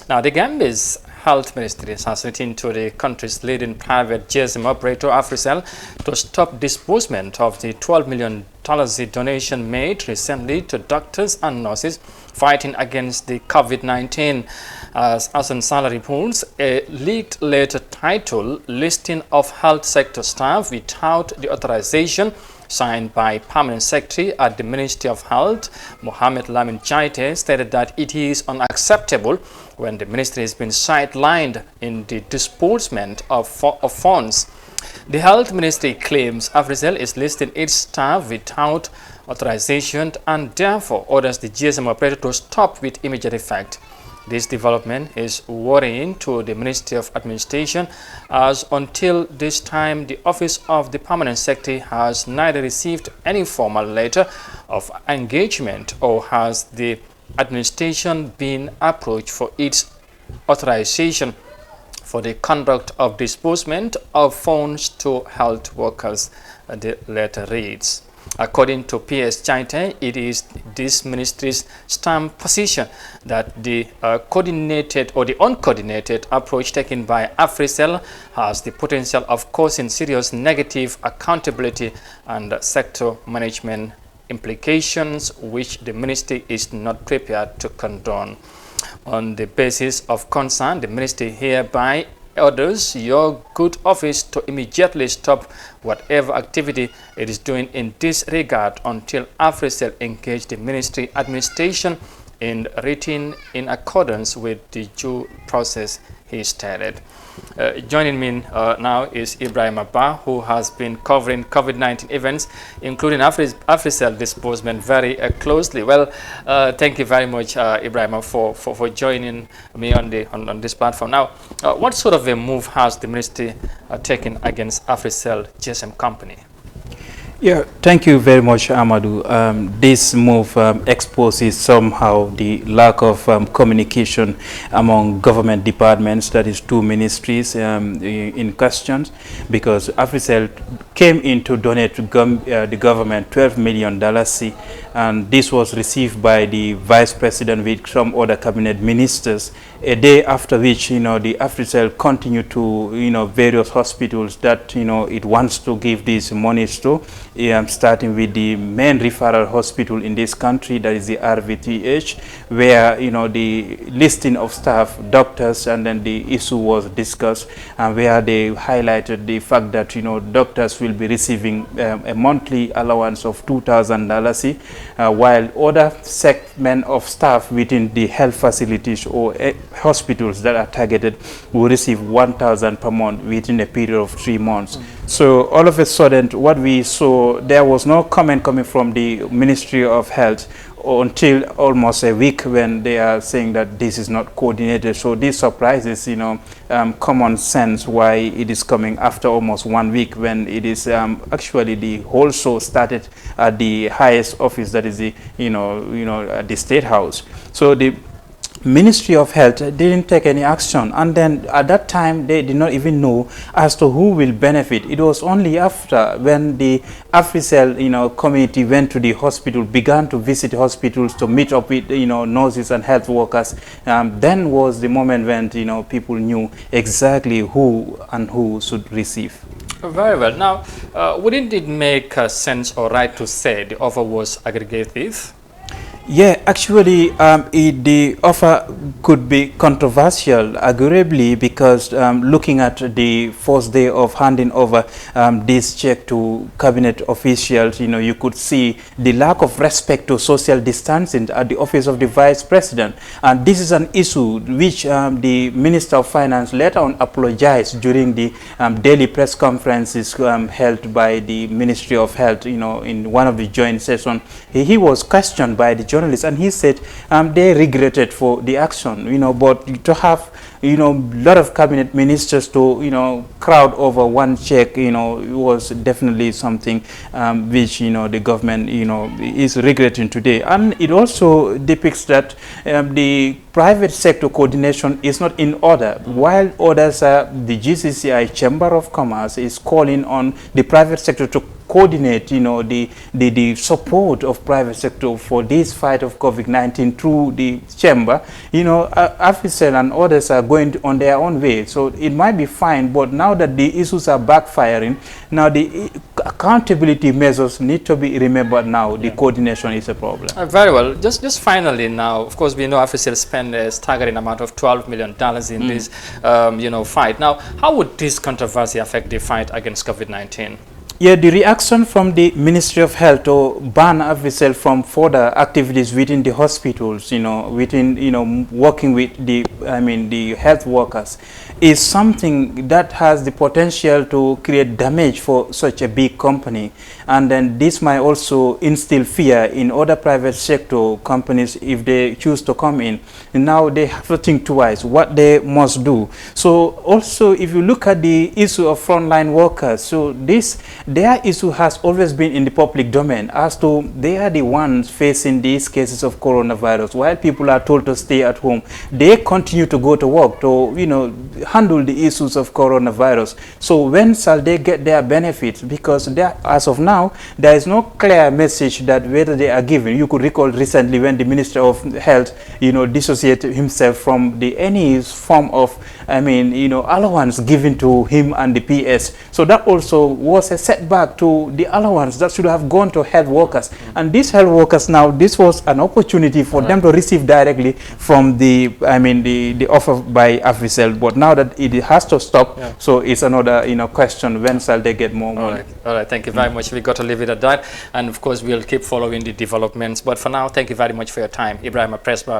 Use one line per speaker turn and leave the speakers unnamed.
Now, the Gambia's Health Ministry has written to the country's leading private GSM operator, Africell, to stop disbursement of the $12 million donation made recently to doctors and nurses fighting against the COVID-19. As Salah reports, a leaked letter titled "Listing of Health Sector Staff Without the Authorization," signed by Permanent Secretary at the Ministry of Health, Mohamed Lamin Chaite, stated that it is unacceptable when the ministry has been sidelined in the disbursement of funds. The Health Ministry claims Africell is listing its staff without authorization and therefore orders the GSM operator to stop with immediate effect. This development is worrying to the Ministry of Administration, as until this time the Office of the Permanent Secretary has neither received any formal letter of engagement or has the administration been approached for its authorization for the conduct of disbursement of funds to health workers, the letter reads. According to PS Chaite, it is this ministry's firm position that the coordinated or the uncoordinated approach taken by Africell has the potential of causing serious negative accountability and sector management implications, which the ministry is not prepared to condone. On the basis of concern, the ministry hereby orders your good office to immediately stop whatever activity it is doing in this regard until Africell engage the ministry administration in written in accordance with the due process, he stated. Joining me now is Ibrahim Abba, who has been covering COVID-19 events, including Africell disbursement, very closely. Well, thank you very much, Ibrahim, for joining me on this platform. Now, what sort of a move has the ministry taken against Africell GSM company?
Yeah, thank you very much, Amadou. This move exposes somehow the lack of communication among government departments, that is two ministries in questions, because Africell came in to donate to the government $12 million, and this was received by the vice president with some other cabinet ministers. A day after which, the Africell continued to, various hospitals that, it wants to give these monies to, starting with the main referral hospital in this country, that is the RVTH, where, the listing of staff, doctors, and then the issue was discussed, and where they highlighted the fact that, doctors will be receiving a monthly allowance of $2,000, while other segment of staff within the health facilities or hospitals that are targeted will receive $1,000 per month within a period of 3 months. So all of a sudden, what we saw, there was no comment coming from the Ministry of Health until almost a week, when they are saying that this is not coordinated. So this surprises, common sense why it is coming after almost 1 week, when it is actually the whole show started at the highest office, that is the at the State House. So the Ministry of Health didn't take any action, and then at that time they did not even know as to who will benefit. It was only after, when the Africell committee went to the hospital, began to visit hospitals to meet up with nurses and health workers, then was the moment when people knew exactly who should receive.
Very well. Now, wouldn't it make sense or right to say the offer was aggregative?
Yeah, actually, the offer could be controversial, agreeably, because looking at the first day of handing over this check to cabinet officials, you could see the lack of respect to social distancing at the office of the vice president. And this is an issue which the Minister of Finance later on apologized during the daily press conferences held by the Ministry of Health, in one of the joint sessions. He was questioned by the journalists, and he said they regretted for the action, but to have lot of cabinet ministers to crowd over one check, was definitely something which the government is regretting today. And it also depicts that the private sector coordination is not in order, while others, the GCCI Chamber of Commerce is calling on the private sector to coordinate, the support of private sector for this fight of COVID-19 through the chamber, Africell and others are going on their own way. So it might be fine, but now that the issues are backfiring, now the accountability measures need to be remembered now. The coordination is a problem.
Very well. Just finally now, of course, we know Africell spent a staggering amount of $12 million in this, fight. Now, how would this controversy affect the fight against COVID-19?
Yeah, the reaction from the Ministry of Health to ban Africell from further activities within the hospitals, working with the health workers, is something that has the potential to create damage for such a big company. And then this might also instill fear in other private sector companies if they choose to come in. And now they have to think twice what they must do. So also, if you look at the issue of frontline workers, so their issue has always been in the public domain as to they are the ones facing these cases of coronavirus. While people are told to stay at home, they continue to go to work to, handle the issues of coronavirus. So when shall they get their benefits? Because as of now, there is no clear message that whether they are given. You could recall recently when the Minister of Health, dissociated himself from any form of, allowance given to him and the PS. So that also was a setback to the allowance that should have gone to health workers. And these health workers now, this was an opportunity for them to receive directly from the offer by Africell. But now that it has to stop, so it's another question, when shall they get more money?
All right, thank you very much. We got to leave it at that, and of course we'll keep following the developments, but for now, thank you very much for your time. Ibrahim Presba.